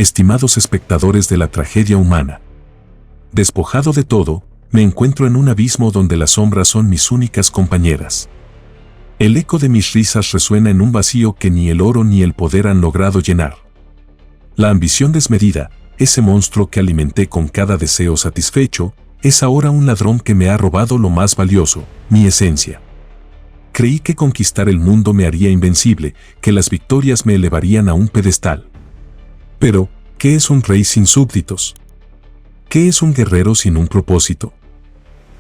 estimados espectadores de la tragedia humana. Despojado de todo, me encuentro en un abismo donde las sombras son mis únicas compañeras. El eco de mis risas resuena en un vacío que ni el oro ni el poder han logrado llenar. La ambición desmedida, ese monstruo que alimenté con cada deseo satisfecho, es ahora un ladrón que me ha robado lo más valioso, mi esencia. Creí que conquistar el mundo me haría invencible, que las victorias me elevarían a un pedestal. Pero, ¿qué es un rey sin súbditos? ¿Qué es un guerrero sin un propósito?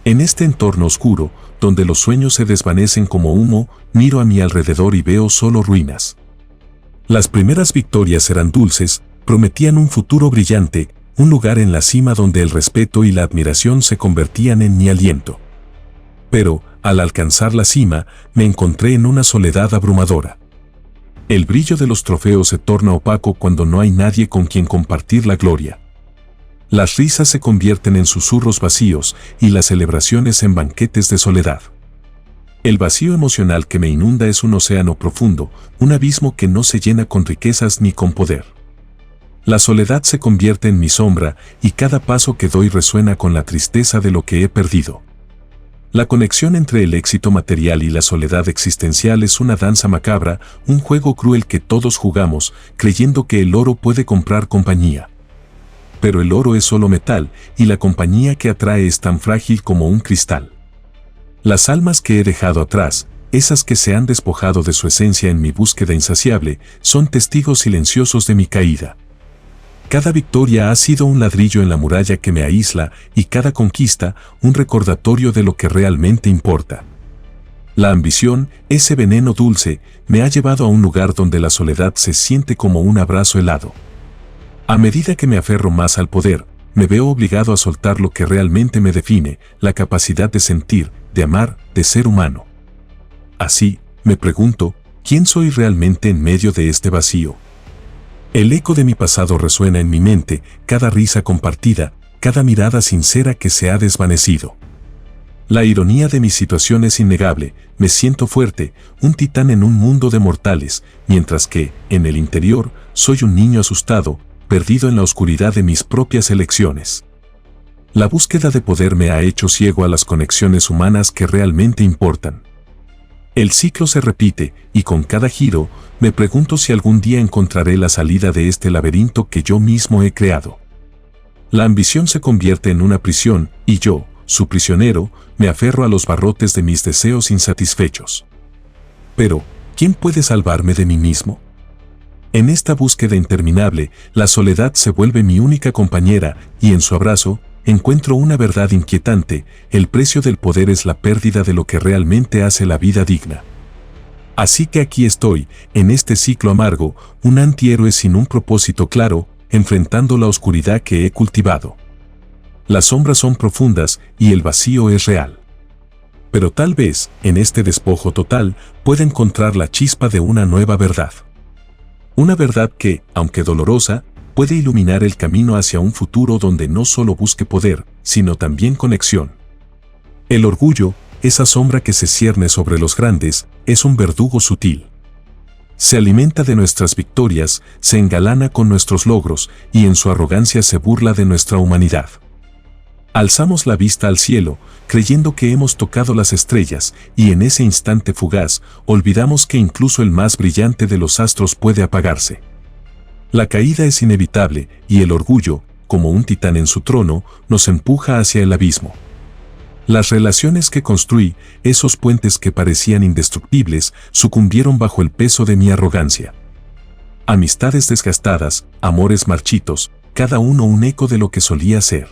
En este entorno oscuro, donde los sueños se desvanecen como humo, miro a mi alrededor y veo solo ruinas. Las primeras victorias eran dulces, prometían un futuro brillante, un lugar en la cima donde el respeto y la admiración se convertían en mi aliento. Pero, al alcanzar la cima, me encontré en una soledad abrumadora. El brillo de los trofeos se torna opaco cuando no hay nadie con quien compartir la gloria. Las risas se convierten en susurros vacíos y las celebraciones en banquetes de soledad. El vacío emocional que me inunda es un océano profundo, un abismo que no se llena con riquezas ni con poder. La soledad se convierte en mi sombra y cada paso que doy resuena con la tristeza de lo que he perdido. La conexión entre el éxito material y la soledad existencial es una danza macabra, un juego cruel que todos jugamos, creyendo que el oro puede comprar compañía. Pero el oro es solo metal, y la compañía que atrae es tan frágil como un cristal. Las almas que he dejado atrás, esas que se han despojado de su esencia en mi búsqueda insaciable, son testigos silenciosos de mi caída. Cada victoria ha sido un ladrillo en la muralla que me aísla y cada conquista un recordatorio de lo que realmente importa. La ambición, ese veneno dulce, me ha llevado a un lugar donde la soledad se siente como un abrazo helado. A medida que me aferro más al poder, me veo obligado a soltar lo que realmente me define, la capacidad de sentir, de amar, de ser humano. Así, me pregunto, ¿quién soy realmente en medio de este vacío? El eco de mi pasado resuena en mi mente, cada risa compartida, cada mirada sincera que se ha desvanecido. La ironía de mi situación es innegable, me siento fuerte, un titán en un mundo de mortales, mientras que, en el interior, soy un niño asustado, perdido en la oscuridad de mis propias elecciones. La búsqueda de poder me ha hecho ciego a las conexiones humanas que realmente importan. El ciclo se repite, y con cada giro, me pregunto si algún día encontraré la salida de este laberinto que yo mismo he creado. La ambición se convierte en una prisión, y yo, su prisionero, me aferro a los barrotes de mis deseos insatisfechos. Pero, ¿quién puede salvarme de mí mismo? En esta búsqueda interminable, la soledad se vuelve mi única compañera, y en su abrazo, encuentro una verdad inquietante: el precio del poder es la pérdida de lo que realmente hace la vida digna. Así que aquí estoy, en este ciclo amargo, un antihéroe sin un propósito claro, enfrentando la oscuridad que he cultivado. Las sombras son profundas y el vacío es real. Pero tal vez, en este despojo total, pueda encontrar la chispa de una nueva verdad. Una verdad que, aunque dolorosa, puede iluminar el camino hacia un futuro donde no solo busque poder, sino también conexión. El orgullo, esa sombra que se cierne sobre los grandes, es un verdugo sutil. Se alimenta de nuestras victorias, se engalana con nuestros logros, y en su arrogancia se burla de nuestra humanidad. Alzamos la vista al cielo, creyendo que hemos tocado las estrellas, y en ese instante fugaz, olvidamos que incluso el más brillante de los astros puede apagarse. La caída es inevitable, y el orgullo, como un titán en su trono, nos empuja hacia el abismo. Las relaciones que construí, esos puentes que parecían indestructibles, sucumbieron bajo el peso de mi arrogancia. Amistades desgastadas, amores marchitos, cada uno un eco de lo que solía ser.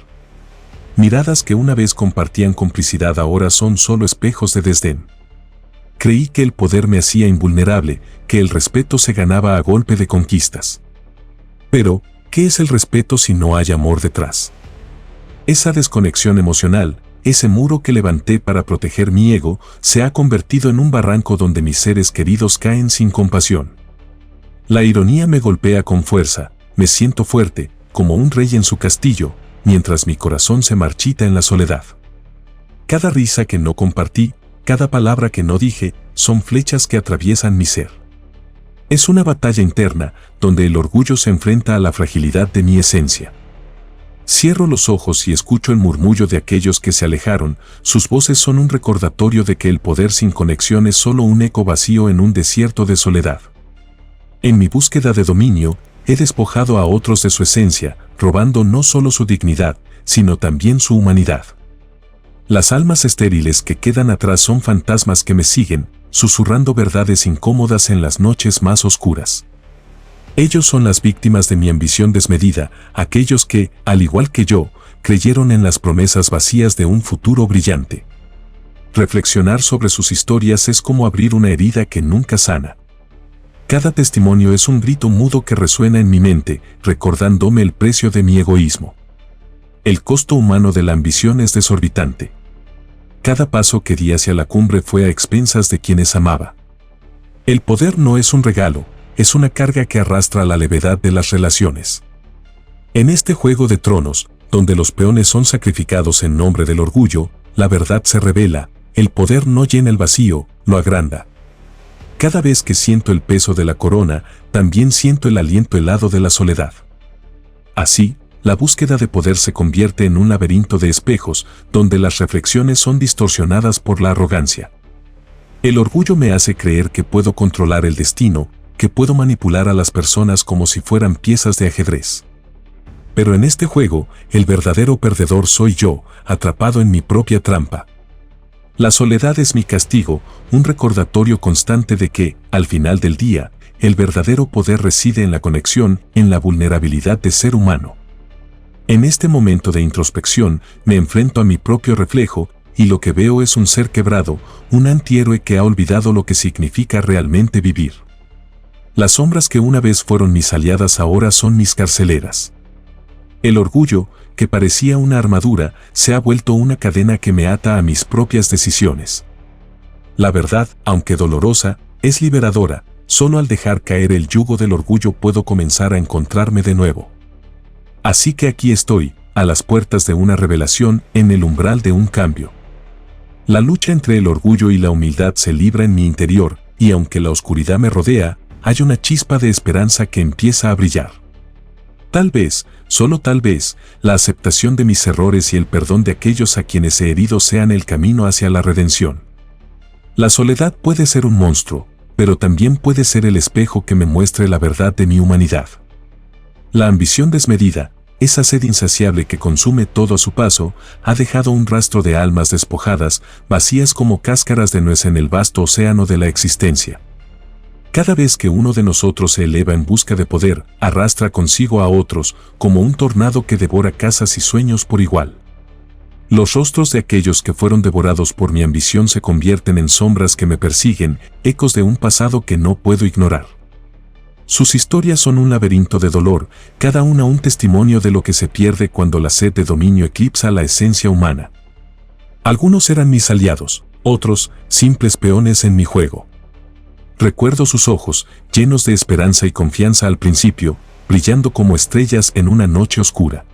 Miradas que una vez compartían complicidad ahora son solo espejos de desdén. Creí que el poder me hacía invulnerable, que el respeto se ganaba a golpe de conquistas. Pero, ¿qué es el respeto si no hay amor detrás? Esa desconexión emocional, ese muro que levanté para proteger mi ego, se ha convertido en un barranco donde mis seres queridos caen sin compasión. La ironía me golpea con fuerza, me siento fuerte, como un rey en su castillo, mientras mi corazón se marchita en la soledad. Cada risa que no compartí, cada palabra que no dije, son flechas que atraviesan mi ser. Es una batalla interna, donde el orgullo se enfrenta a la fragilidad de mi esencia. Cierro los ojos y escucho el murmullo de aquellos que se alejaron. Sus voces son un recordatorio de que el poder sin conexión es solo un eco vacío en un desierto de soledad. En mi búsqueda de dominio, he despojado a otros de su esencia, robando no solo su dignidad, sino también su humanidad. Las almas estériles que quedan atrás son fantasmas que me siguen, susurrando verdades incómodas en las noches más oscuras. Ellos son las víctimas de mi ambición desmedida, aquellos que, al igual que yo, creyeron en las promesas vacías de un futuro brillante. Reflexionar sobre sus historias es como abrir una herida que nunca sana. Cada testimonio es un grito mudo que resuena en mi mente, recordándome el precio de mi egoísmo. El costo humano de la ambición es desorbitante. Cada paso que di hacia la cumbre fue a expensas de quienes amaba. El poder no es un regalo, es una carga que arrastra la levedad de las relaciones. En este juego de tronos, donde los peones son sacrificados en nombre del orgullo, la verdad se revela, el poder no llena el vacío, lo agranda. Cada vez que siento el peso de la corona, también siento el aliento helado de la soledad. Así, la búsqueda de poder se convierte en un laberinto de espejos, donde las reflexiones son distorsionadas por la arrogancia. El orgullo me hace creer que puedo controlar el destino, que puedo manipular a las personas como si fueran piezas de ajedrez. Pero en este juego, el verdadero perdedor soy yo, atrapado en mi propia trampa. La soledad es mi castigo, un recordatorio constante de que, al final del día, el verdadero poder reside en la conexión, en la vulnerabilidad de ser humano. En este momento de introspección, me enfrento a mi propio reflejo, y lo que veo es un ser quebrado, un antihéroe que ha olvidado lo que significa realmente vivir. Las sombras que una vez fueron mis aliadas ahora son mis carceleras. El orgullo, que parecía una armadura, se ha vuelto una cadena que me ata a mis propias decisiones. La verdad, aunque dolorosa, es liberadora. Solo al dejar caer el yugo del orgullo puedo comenzar a encontrarme de nuevo. Así que aquí estoy, a las puertas de una revelación, en el umbral de un cambio. La lucha entre el orgullo y la humildad se libra en mi interior, y aunque la oscuridad me rodea, hay una chispa de esperanza que empieza a brillar. Tal vez, solo tal vez, la aceptación de mis errores y el perdón de aquellos a quienes he herido sean el camino hacia la redención. La soledad puede ser un monstruo, pero también puede ser el espejo que me muestre la verdad de mi humanidad. La ambición desmedida, esa sed insaciable que consume todo a su paso, ha dejado un rastro de almas despojadas, vacías como cáscaras de nuez en el vasto océano de la existencia. Cada vez que uno de nosotros se eleva en busca de poder, arrastra consigo a otros, como un tornado que devora casas y sueños por igual. Los rostros de aquellos que fueron devorados por mi ambición se convierten en sombras que me persiguen, ecos de un pasado que no puedo ignorar. Sus historias son un laberinto de dolor, cada una un testimonio de lo que se pierde cuando la sed de dominio eclipsa la esencia humana. Algunos eran mis aliados, otros, simples peones en mi juego. Recuerdo sus ojos, llenos de esperanza y confianza al principio, brillando como estrellas en una noche oscura.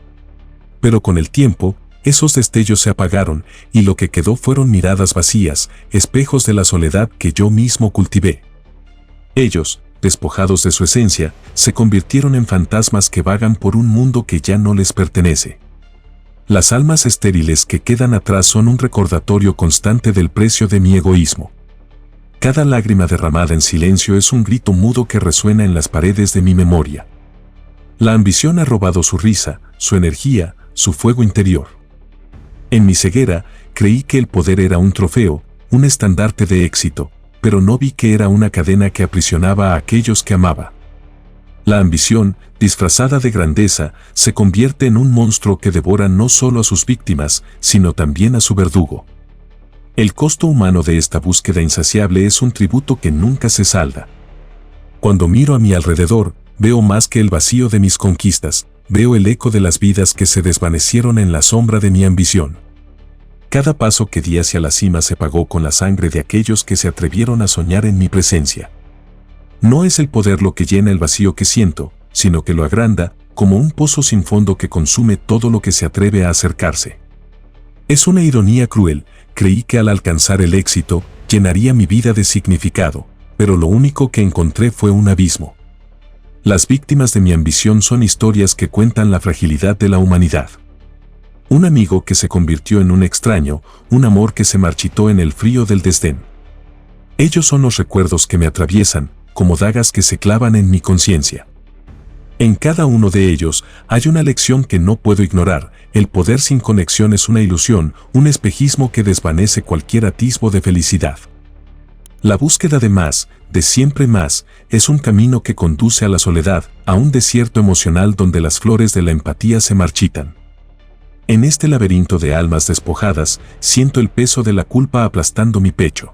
Pero con el tiempo, esos destellos se apagaron, y lo que quedó fueron miradas vacías, espejos de la soledad que yo mismo cultivé. Ellos, despojados de su esencia, se convirtieron en fantasmas que vagan por un mundo que ya no les pertenece. Las almas estériles que quedan atrás son un recordatorio constante del precio de mi egoísmo. Cada lágrima derramada en silencio es un grito mudo que resuena en las paredes de mi memoria. La ambición ha robado su risa, su energía, su fuego interior. En mi ceguera, creí que el poder era un trofeo, un estandarte de éxito, pero no vi que era una cadena que aprisionaba a aquellos que amaba. La ambición, disfrazada de grandeza, se convierte en un monstruo que devora no solo a sus víctimas, sino también a su verdugo. El costo humano de esta búsqueda insaciable es un tributo que nunca se salda. Cuando miro a mi alrededor, veo más que el vacío de mis conquistas, veo el eco de las vidas que se desvanecieron en la sombra de mi ambición. Cada paso que di hacia la cima se pagó con la sangre de aquellos que se atrevieron a soñar en mi presencia. No es el poder lo que llena el vacío que siento, sino que lo agranda, como un pozo sin fondo que consume todo lo que se atreve a acercarse. Es una ironía cruel. Creí que al alcanzar el éxito, llenaría mi vida de significado, pero lo único que encontré fue un abismo. Las víctimas de mi ambición son historias que cuentan la fragilidad de la humanidad. Un amigo que se convirtió en un extraño, un amor que se marchitó en el frío del desdén. Ellos son los recuerdos que me atraviesan, como dagas que se clavan en mi conciencia. En cada uno de ellos hay una lección que no puedo ignorar: el poder sin conexión es una ilusión, un espejismo que desvanece cualquier atisbo de felicidad. La búsqueda de más, de siempre más, es un camino que conduce a la soledad, a un desierto emocional donde las flores de la empatía se marchitan. En este laberinto de almas despojadas, siento el peso de la culpa aplastando mi pecho.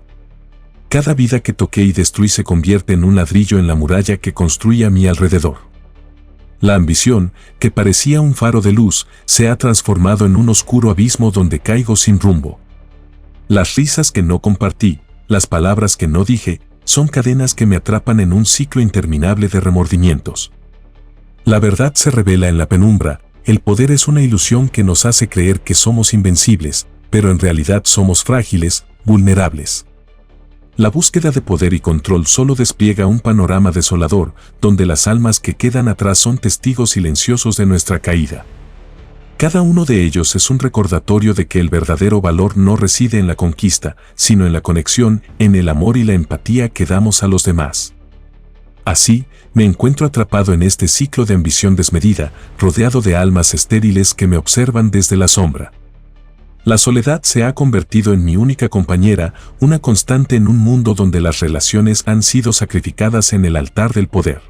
Cada vida que toqué y destruí se convierte en un ladrillo en la muralla que construye a mi alrededor. La ambición, que parecía un faro de luz, se ha transformado en un oscuro abismo donde caigo sin rumbo. Las risas que no compartí, las palabras que no dije, son cadenas que me atrapan en un ciclo interminable de remordimientos. La verdad se revela en la penumbra: el poder es una ilusión que nos hace creer que somos invencibles, pero en realidad somos frágiles, vulnerables. La búsqueda de poder y control solo despliega un panorama desolador, donde las almas que quedan atrás son testigos silenciosos de nuestra caída. Cada uno de ellos es un recordatorio de que el verdadero valor no reside en la conquista, sino en la conexión, en el amor y la empatía que damos a los demás. Así, me encuentro atrapado en este ciclo de ambición desmedida, rodeado de almas estériles que me observan desde la sombra. La soledad se ha convertido en mi única compañera, una constante en un mundo donde las relaciones han sido sacrificadas en el altar del poder.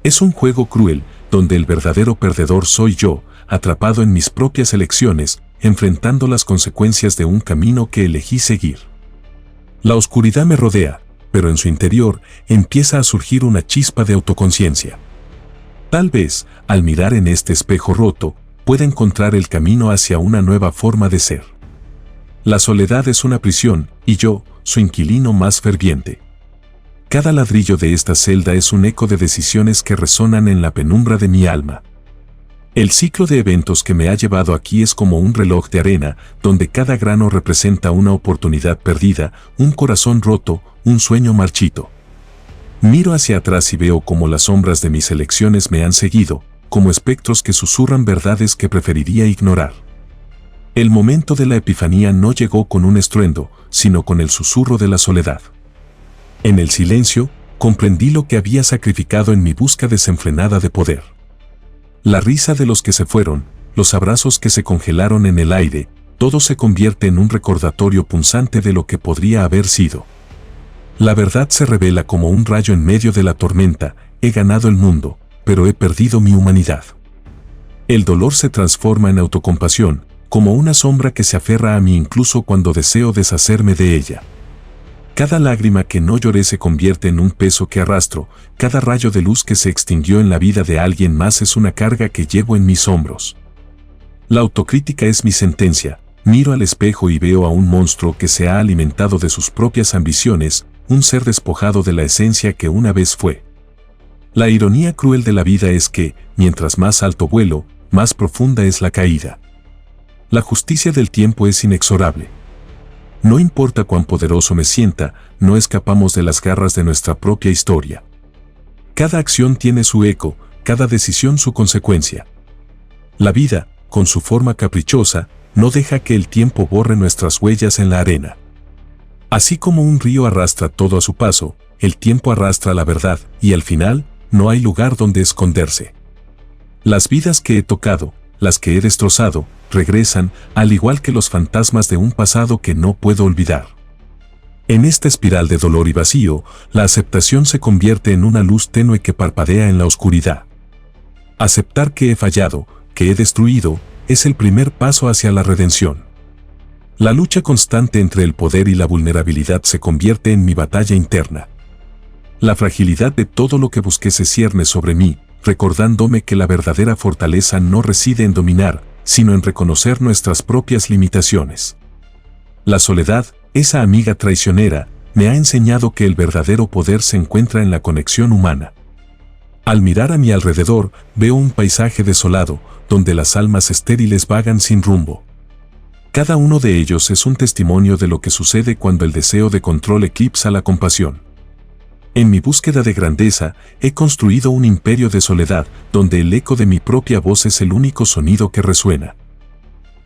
Es un juego cruel, donde el verdadero perdedor soy yo, atrapado en mis propias elecciones, enfrentando las consecuencias de un camino que elegí seguir. La oscuridad me rodea, pero en su interior empieza a surgir una chispa de autoconciencia. Tal vez, al mirar en este espejo roto, pueda encontrar el camino hacia una nueva forma de ser. La soledad es una prisión, y yo, su inquilino más ferviente. Cada ladrillo de esta celda es un eco de decisiones que resonan en la penumbra de mi alma. El ciclo de eventos que me ha llevado aquí es como un reloj de arena, donde cada grano representa una oportunidad perdida, un corazón roto, un sueño marchito. Miro hacia atrás y veo cómo las sombras de mis elecciones me han seguido, como espectros que susurran verdades que preferiría ignorar. El momento de la epifanía no llegó con un estruendo, sino con el susurro de la soledad. En el silencio, comprendí lo que había sacrificado en mi busca desenfrenada de poder. La risa de los que se fueron, los abrazos que se congelaron en el aire, todo se convierte en un recordatorio punzante de lo que podría haber sido. La verdad se revela como un rayo en medio de la tormenta: he ganado el mundo, pero he perdido mi humanidad. El dolor se transforma en autocompasión, como una sombra que se aferra a mí incluso cuando deseo deshacerme de ella. Cada lágrima que no lloré se convierte en un peso que arrastro, cada rayo de luz que se extinguió en la vida de alguien más es una carga que llevo en mis hombros. La autocrítica es mi sentencia: miro al espejo y veo a un monstruo que se ha alimentado de sus propias ambiciones, un ser despojado de la esencia que una vez fue. La ironía cruel de la vida es que, mientras más alto vuelo, más profunda es la caída. La justicia del tiempo es inexorable. No importa cuán poderoso me sienta, no escapamos de las garras de nuestra propia historia. Cada acción tiene su eco, cada decisión su consecuencia. La vida, con su forma caprichosa, no deja que el tiempo borre nuestras huellas en la arena. Así como un río arrastra todo a su paso, el tiempo arrastra la verdad, y al final, no hay lugar donde esconderse. Las vidas que he tocado, las que he destrozado, regresan, al igual que los fantasmas de un pasado que no puedo olvidar. En esta espiral de dolor y vacío, la aceptación se convierte en una luz tenue que parpadea en la oscuridad. Aceptar que he fallado, que he destruido, es el primer paso hacia la redención. La lucha constante entre el poder y la vulnerabilidad se convierte en mi batalla interna. La fragilidad de todo lo que busqué se cierne sobre mí, recordándome que la verdadera fortaleza no reside en dominar, sino en reconocer nuestras propias limitaciones. La soledad, esa amiga traicionera, me ha enseñado que el verdadero poder se encuentra en la conexión humana. Al mirar a mi alrededor, veo un paisaje desolado, donde las almas estériles vagan sin rumbo. Cada uno de ellos es un testimonio de lo que sucede cuando el deseo de control eclipsa la compasión. En mi búsqueda de grandeza, he construido un imperio de soledad, donde el eco de mi propia voz es el único sonido que resuena.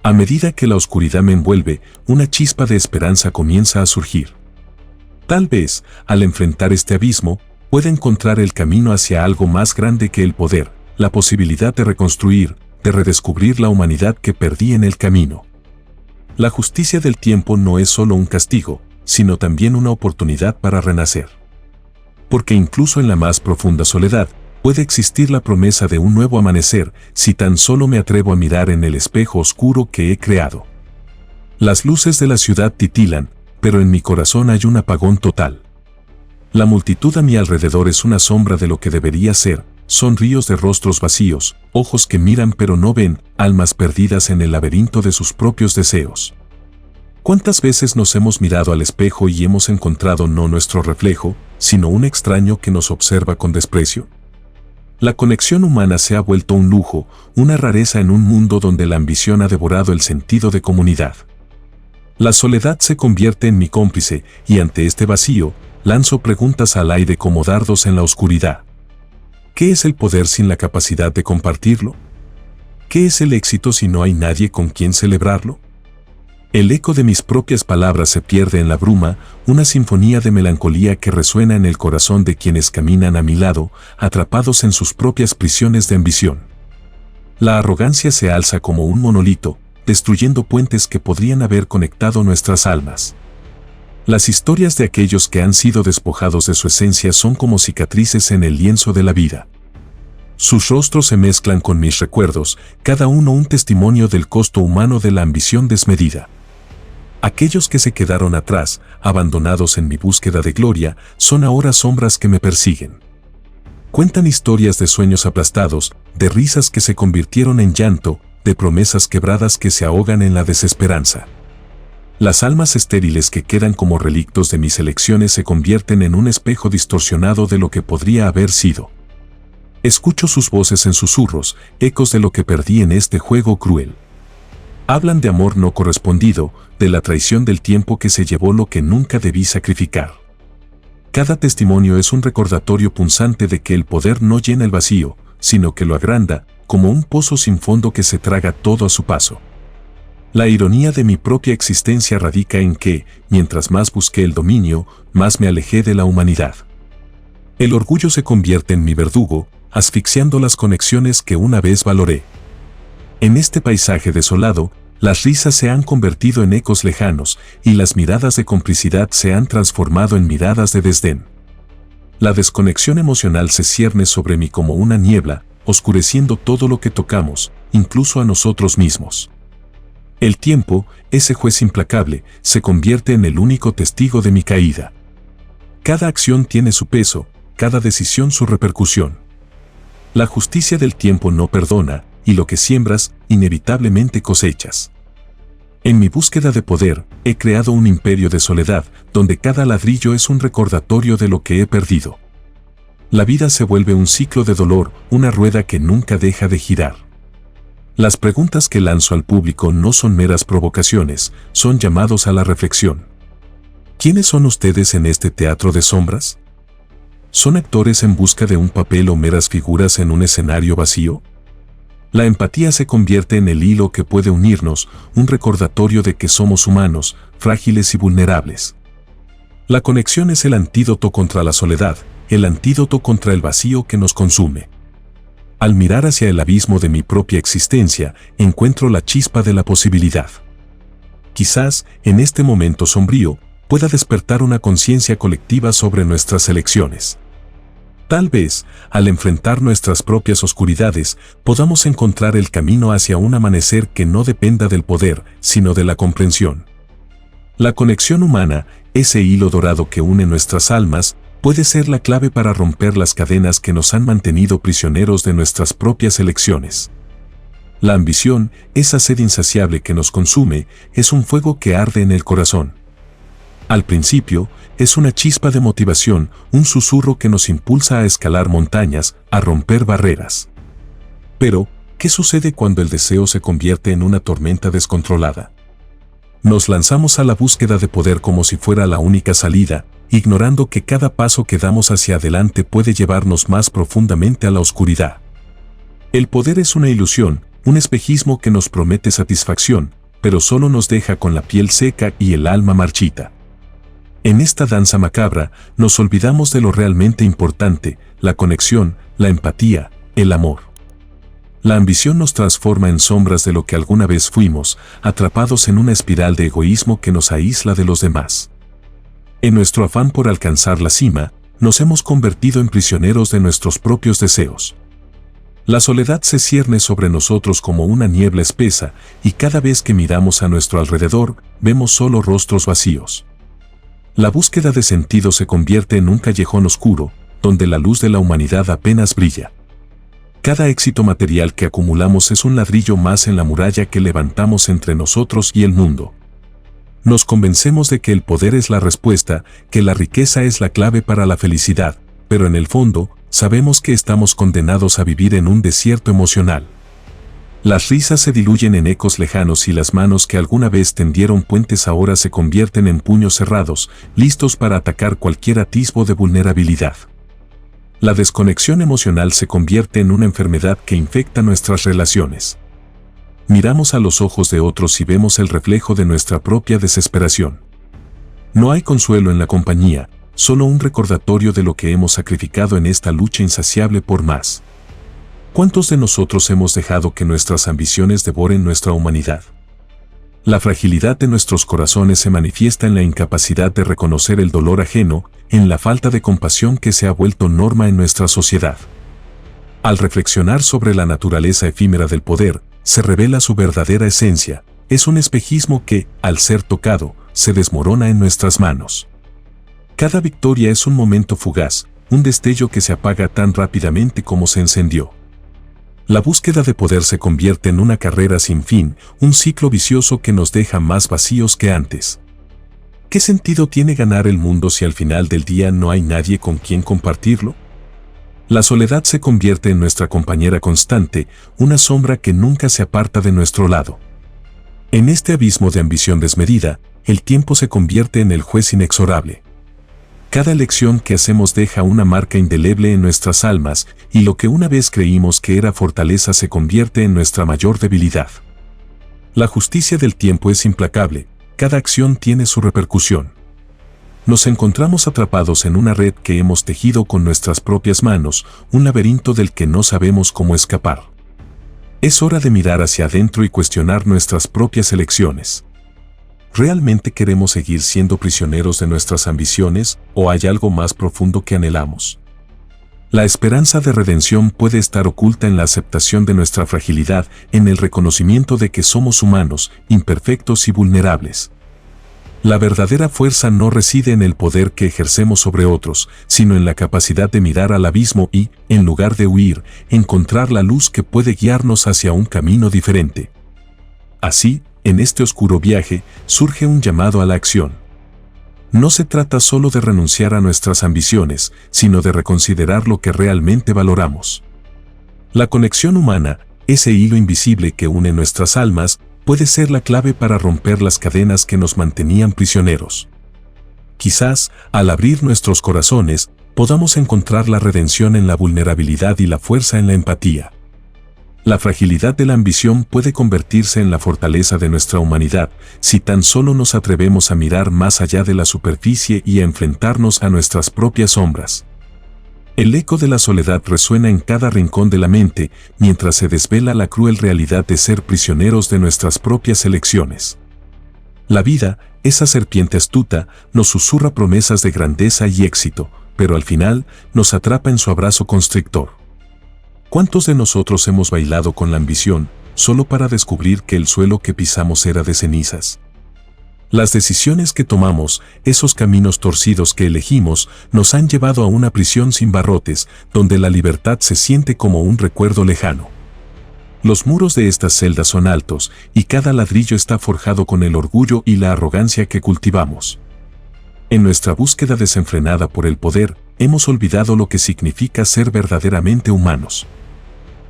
A medida que la oscuridad me envuelve, una chispa de esperanza comienza a surgir. Tal vez, al enfrentar este abismo, pueda encontrar el camino hacia algo más grande que el poder, la posibilidad de reconstruir, de redescubrir la humanidad que perdí en el camino. La justicia del tiempo no es solo un castigo, sino también una oportunidad para renacer. Porque incluso en la más profunda soledad, puede existir la promesa de un nuevo amanecer si tan solo me atrevo a mirar en el espejo oscuro que he creado. Las luces de la ciudad titilan, pero en mi corazón hay un apagón total. La multitud a mi alrededor es una sombra de lo que debería ser, son ríos de rostros vacíos, ojos que miran pero no ven, almas perdidas en el laberinto de sus propios deseos. ¿Cuántas veces nos hemos mirado al espejo y hemos encontrado no nuestro reflejo, sino un extraño que nos observa con desprecio? La conexión humana se ha vuelto un lujo, una rareza en un mundo donde la ambición ha devorado el sentido de comunidad. La soledad se convierte en mi cómplice y ante este vacío, lanzo preguntas al aire como dardos en la oscuridad. ¿Qué es el poder sin la capacidad de compartirlo? ¿Qué es el éxito si no hay nadie con quien celebrarlo? El eco de mis propias palabras se pierde en la bruma, una sinfonía de melancolía que resuena en el corazón de quienes caminan a mi lado, atrapados en sus propias prisiones de ambición. La arrogancia se alza como un monolito, destruyendo puentes que podrían haber conectado nuestras almas. Las historias de aquellos que han sido despojados de su esencia son como cicatrices en el lienzo de la vida. Sus rostros se mezclan con mis recuerdos, cada uno un testimonio del costo humano de la ambición desmedida. Aquellos que se quedaron atrás, abandonados en mi búsqueda de gloria, son ahora sombras que me persiguen. Cuentan historias de sueños aplastados, de risas que se convirtieron en llanto, de promesas quebradas que se ahogan en la desesperanza. Las almas estériles que quedan como relictos de mis elecciones se convierten en un espejo distorsionado de lo que podría haber sido. Escucho sus voces en susurros, ecos de lo que perdí en este juego cruel. Hablan de amor no correspondido, de la traición del tiempo que se llevó lo que nunca debí sacrificar. Cada testimonio es un recordatorio punzante de que el poder no llena el vacío, sino que lo agranda, como un pozo sin fondo que se traga todo a su paso. La ironía de mi propia existencia radica en que, mientras más busqué el dominio, más me alejé de la humanidad. El orgullo se convierte en mi verdugo, asfixiando las conexiones que una vez valoré. En este paisaje desolado, las risas se han convertido en ecos lejanos y las miradas de complicidad se han transformado en miradas de desdén. La desconexión emocional se cierne sobre mí como una niebla, oscureciendo todo lo que tocamos, incluso a nosotros mismos. El tiempo, ese juez implacable, se convierte en el único testigo de mi caída. Cada acción tiene su peso, cada decisión su repercusión. La justicia del tiempo no perdona, y lo que siembras, inevitablemente cosechas. En mi búsqueda de poder, he creado un imperio de soledad, donde cada ladrillo es un recordatorio de lo que he perdido. La vida se vuelve un ciclo de dolor, una rueda que nunca deja de girar. Las preguntas que lanzo al público no son meras provocaciones, son llamados a la reflexión. ¿Quiénes son ustedes en este teatro de sombras? ¿Son actores en busca de un papel o meras figuras en un escenario vacío? La empatía se convierte en el hilo que puede unirnos, un recordatorio de que somos humanos, frágiles y vulnerables. La conexión es el antídoto contra la soledad, el antídoto contra el vacío que nos consume. Al mirar hacia el abismo de mi propia existencia, encuentro la chispa de la posibilidad. Quizás, en este momento sombrío, pueda despertar una conciencia colectiva sobre nuestras elecciones. Tal vez, al enfrentar nuestras propias oscuridades, podamos encontrar el camino hacia un amanecer que no dependa del poder, sino de la comprensión. La conexión humana, ese hilo dorado que une nuestras almas, puede ser la clave para romper las cadenas que nos han mantenido prisioneros de nuestras propias elecciones. La ambición, esa sed insaciable que nos consume, es un fuego que arde en el corazón. Al principio, es una chispa de motivación, un susurro que nos impulsa a escalar montañas, a romper barreras. Pero, ¿qué sucede cuando el deseo se convierte en una tormenta descontrolada? Nos lanzamos a la búsqueda de poder como si fuera la única salida, ignorando que cada paso que damos hacia adelante puede llevarnos más profundamente a la oscuridad. El poder es una ilusión, un espejismo que nos promete satisfacción, pero solo nos deja con la piel seca y el alma marchita. En esta danza macabra, nos olvidamos de lo realmente importante, la conexión, la empatía, el amor. La ambición nos transforma en sombras de lo que alguna vez fuimos, atrapados en una espiral de egoísmo que nos aísla de los demás. En nuestro afán por alcanzar la cima, nos hemos convertido en prisioneros de nuestros propios deseos. La soledad se cierne sobre nosotros como una niebla espesa, y cada vez que miramos a nuestro alrededor, vemos solo rostros vacíos. La búsqueda de sentido se convierte en un callejón oscuro, donde la luz de la humanidad apenas brilla. Cada éxito material que acumulamos es un ladrillo más en la muralla que levantamos entre nosotros y el mundo. Nos convencemos de que el poder es la respuesta, que la riqueza es la clave para la felicidad, pero en el fondo, sabemos que estamos condenados a vivir en un desierto emocional. Las risas se diluyen en ecos lejanos y las manos que alguna vez tendieron puentes ahora se convierten en puños cerrados, listos para atacar cualquier atisbo de vulnerabilidad. La desconexión emocional se convierte en una enfermedad que infecta nuestras relaciones. Miramos a los ojos de otros y vemos el reflejo de nuestra propia desesperación. No hay consuelo en la compañía, solo un recordatorio de lo que hemos sacrificado en esta lucha insaciable por más. ¿Cuántos de nosotros hemos dejado que nuestras ambiciones devoren nuestra humanidad? La fragilidad de nuestros corazones se manifiesta en la incapacidad de reconocer el dolor ajeno, en la falta de compasión que se ha vuelto norma en nuestra sociedad. Al reflexionar sobre la naturaleza efímera del poder, se revela su verdadera esencia, es un espejismo que, al ser tocado, se desmorona en nuestras manos. Cada victoria es un momento fugaz, un destello que se apaga tan rápidamente como se encendió. La búsqueda de poder se convierte en una carrera sin fin, un ciclo vicioso que nos deja más vacíos que antes. ¿Qué sentido tiene ganar el mundo si al final del día no hay nadie con quien compartirlo? La soledad se convierte en nuestra compañera constante, una sombra que nunca se aparta de nuestro lado. En este abismo de ambición desmedida, el tiempo se convierte en el juez inexorable. Cada elección que hacemos deja una marca indeleble en nuestras almas, y lo que una vez creímos que era fortaleza se convierte en nuestra mayor debilidad. La justicia del tiempo es implacable, cada acción tiene su repercusión. Nos encontramos atrapados en una red que hemos tejido con nuestras propias manos, un laberinto del que no sabemos cómo escapar. Es hora de mirar hacia adentro y cuestionar nuestras propias elecciones. ¿Realmente queremos seguir siendo prisioneros de nuestras ambiciones o hay algo más profundo que anhelamos? La esperanza de redención puede estar oculta en la aceptación de nuestra fragilidad, en el reconocimiento de que somos humanos, imperfectos y vulnerables. La verdadera fuerza no reside en el poder que ejercemos sobre otros, sino en la capacidad de mirar al abismo y, en lugar de huir, encontrar la luz que puede guiarnos hacia un camino diferente. Así, en este oscuro viaje, surge un llamado a la acción. No se trata solo de renunciar a nuestras ambiciones, sino de reconsiderar lo que realmente valoramos. La conexión humana, ese hilo invisible que une nuestras almas, puede ser la clave para romper las cadenas que nos mantenían prisioneros. Quizás, al abrir nuestros corazones, podamos encontrar la redención en la vulnerabilidad y la fuerza en la empatía. La fragilidad de la ambición puede convertirse en la fortaleza de nuestra humanidad, si tan solo nos atrevemos a mirar más allá de la superficie y a enfrentarnos a nuestras propias sombras. El eco de la soledad resuena en cada rincón de la mente, mientras se desvela la cruel realidad de ser prisioneros de nuestras propias elecciones. La vida, esa serpiente astuta, nos susurra promesas de grandeza y éxito, pero al final nos atrapa en su abrazo constrictor. ¿Cuántos de nosotros hemos bailado con la ambición, solo para descubrir que el suelo que pisamos era de cenizas? Las decisiones que tomamos, esos caminos torcidos que elegimos, nos han llevado a una prisión sin barrotes, donde la libertad se siente como un recuerdo lejano. Los muros de estas celdas son altos, y cada ladrillo está forjado con el orgullo y la arrogancia que cultivamos. En nuestra búsqueda desenfrenada por el poder, hemos olvidado lo que significa ser verdaderamente humanos.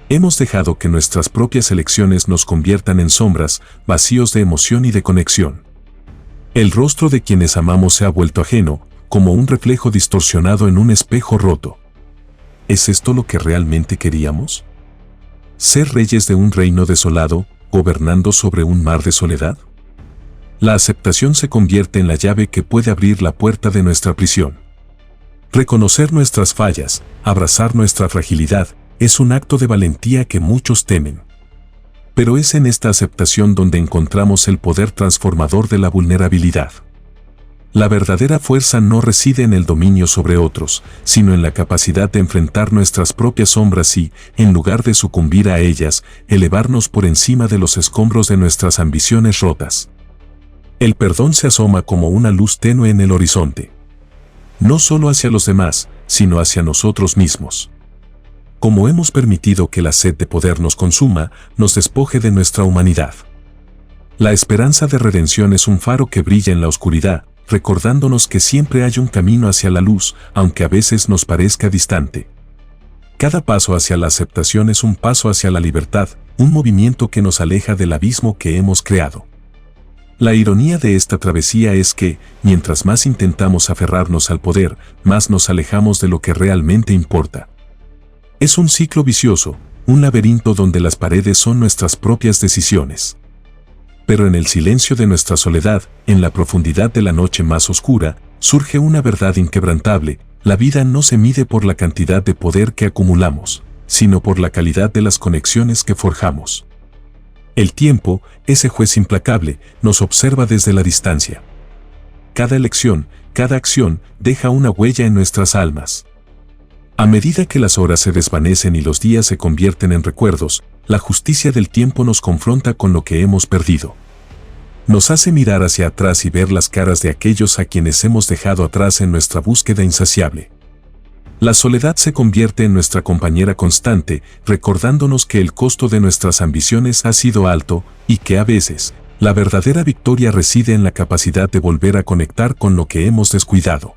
Hemos dejado que nuestras propias elecciones nos conviertan en sombras, vacíos de emoción y de conexión. El rostro de quienes amamos se ha vuelto ajeno, como un reflejo distorsionado en un espejo roto. ¿Es esto lo que realmente queríamos? ¿Ser reyes de un reino desolado, gobernando sobre un mar de soledad? La aceptación se convierte en la llave que puede abrir la puerta de nuestra prisión. Reconocer nuestras fallas, abrazar nuestra fragilidad, es un acto de valentía que muchos temen. Pero es en esta aceptación donde encontramos el poder transformador de la vulnerabilidad. La verdadera fuerza no reside en el dominio sobre otros, sino en la capacidad de enfrentar nuestras propias sombras y, en lugar de sucumbir a ellas, elevarnos por encima de los escombros de nuestras ambiciones rotas. El perdón se asoma como una luz tenue en el horizonte. No solo hacia los demás, sino hacia nosotros mismos. Como hemos permitido que la sed de poder nos consuma, nos despoje de nuestra humanidad. La esperanza de redención es un faro que brilla en la oscuridad, recordándonos que siempre hay un camino hacia la luz, aunque a veces nos parezca distante. Cada paso hacia la aceptación es un paso hacia la libertad, un movimiento que nos aleja del abismo que hemos creado. La ironía de esta travesía es que, mientras más intentamos aferrarnos al poder, más nos alejamos de lo que realmente importa. Es un ciclo vicioso, un laberinto donde las paredes son nuestras propias decisiones. Pero en el silencio de nuestra soledad, en la profundidad de la noche más oscura, surge una verdad inquebrantable: la vida no se mide por la cantidad de poder que acumulamos, sino por la calidad de las conexiones que forjamos. El tiempo, ese juez implacable, nos observa desde la distancia. Cada elección, cada acción, deja una huella en nuestras almas. A medida que las horas se desvanecen y los días se convierten en recuerdos, la justicia del tiempo nos confronta con lo que hemos perdido. Nos hace mirar hacia atrás y ver las caras de aquellos a quienes hemos dejado atrás en nuestra búsqueda insaciable. La soledad se convierte en nuestra compañera constante, recordándonos que el costo de nuestras ambiciones ha sido alto y que a veces, la verdadera victoria reside en la capacidad de volver a conectar con lo que hemos descuidado.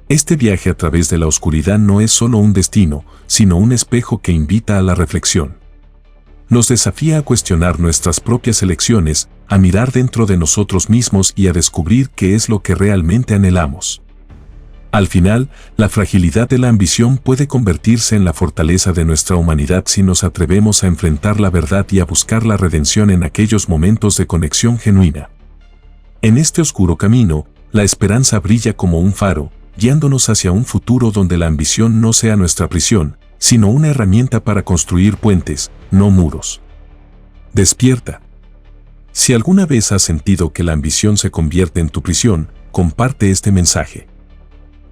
Este viaje a través de la oscuridad no es solo un destino, sino un espejo que invita a la reflexión. Nos desafía a cuestionar nuestras propias elecciones, a mirar dentro de nosotros mismos y a descubrir qué es lo que realmente anhelamos. Al final, la fragilidad de la ambición puede convertirse en la fortaleza de nuestra humanidad si nos atrevemos a enfrentar la verdad y a buscar la redención en aquellos momentos de conexión genuina. En este oscuro camino, la esperanza brilla como un faro, guiándonos hacia un futuro donde la ambición no sea nuestra prisión, sino una herramienta para construir puentes, no muros. Despierta. Si alguna vez has sentido que la ambición se convierte en tu prisión, comparte este mensaje.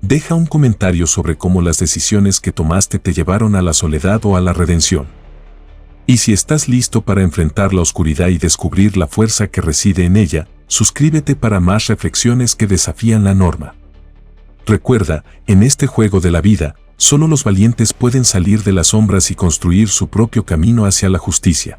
Deja un comentario sobre cómo las decisiones que tomaste te llevaron a la soledad o a la redención. Y si estás listo para enfrentar la oscuridad y descubrir la fuerza que reside en ella, suscríbete para más reflexiones que desafían la norma. Recuerda, en este juego de la vida, solo los valientes pueden salir de las sombras y construir su propio camino hacia la justicia.